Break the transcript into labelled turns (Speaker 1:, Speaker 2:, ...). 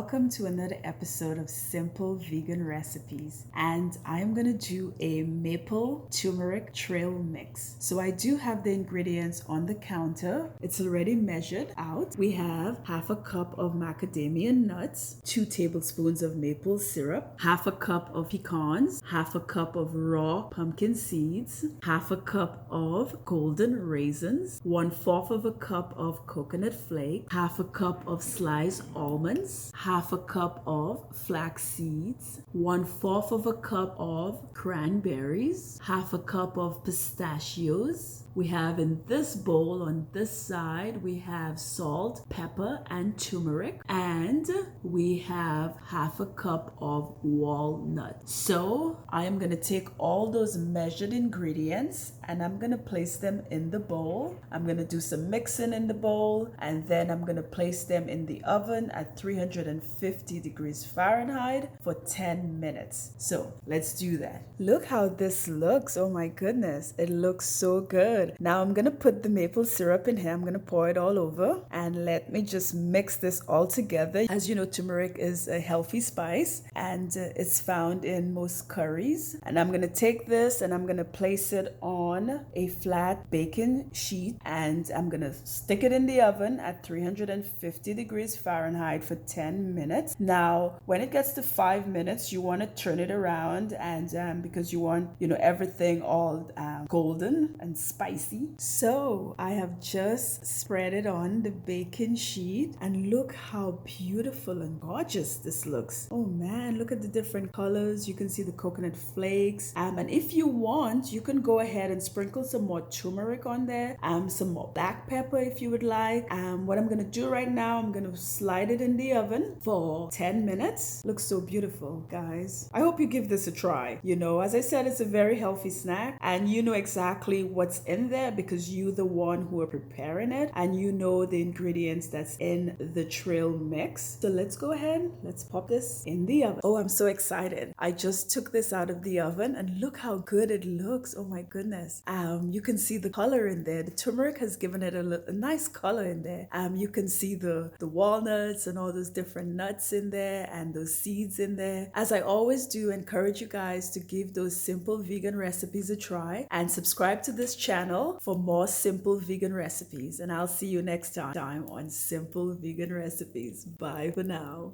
Speaker 1: welcome to another episode of Simple Vegan Recipes. And I'm gonna do a maple turmeric trail mix. So I do have the ingredients on the counter. It's already measured out. We have half a cup of macadamia nuts, 2 tablespoons of maple syrup, half a cup of pecans, half a cup of raw pumpkin seeds, half a cup of golden raisins, 1/4 of a cup of coconut flake, half a cup of sliced almonds, half a cup of flax seeds, 1/4 of a cup of cranberries, half a cup of pistachios. We have in this bowl on this side, we have salt, pepper, and turmeric, and we have half a cup of walnut. So I am going to take all those measured ingredients and I'm going to place them in the bowl. I'm going to do some mixing in the bowl, and then I'm going to place them in the oven at 350 degrees Fahrenheit for 10 minutes. So let's do that. Look how this looks. Oh my goodness. It looks so good. Now I'm going to put the maple syrup in here. I'm going to pour it all over and let me just mix this all together. As you know, turmeric is a healthy spice and it's found in most curries. And I'm going to take this and I'm going to place it on a flat baking sheet and I'm going to stick it in the oven at 350 degrees Fahrenheit for 10 minutes. Now, when it gets to 5 minutes, you want to turn it around and because you want, everything all golden and spicy. So I have just spread it on the baking sheet and look how beautiful and gorgeous this looks. Oh man, look at the different colors. You can see the coconut flakes. And if you want, you can go ahead and sprinkle some more turmeric on there, some more black pepper if you would like. What I'm gonna do right now, I'm gonna slide it in the oven for 10 minutes. Looks so beautiful, guys. I hope you give this a try. As I said, it's a very healthy snack and you know exactly what's in there because you're the one who are preparing it and you know the ingredients that's in the trail mix. So let's go ahead, let's pop this in the oven. Oh, I'm so excited. I just took this out of the oven and look how good it looks. Oh my goodness. You can see the color in there. The turmeric has given it a nice color in there. You can see the walnuts and all those different nuts in there and those seeds in there. As I always do, encourage you guys to give those simple vegan recipes a try and subscribe to this channel for more simple vegan recipes. And I'll see you next time on Simple Vegan Recipes. Bye for now.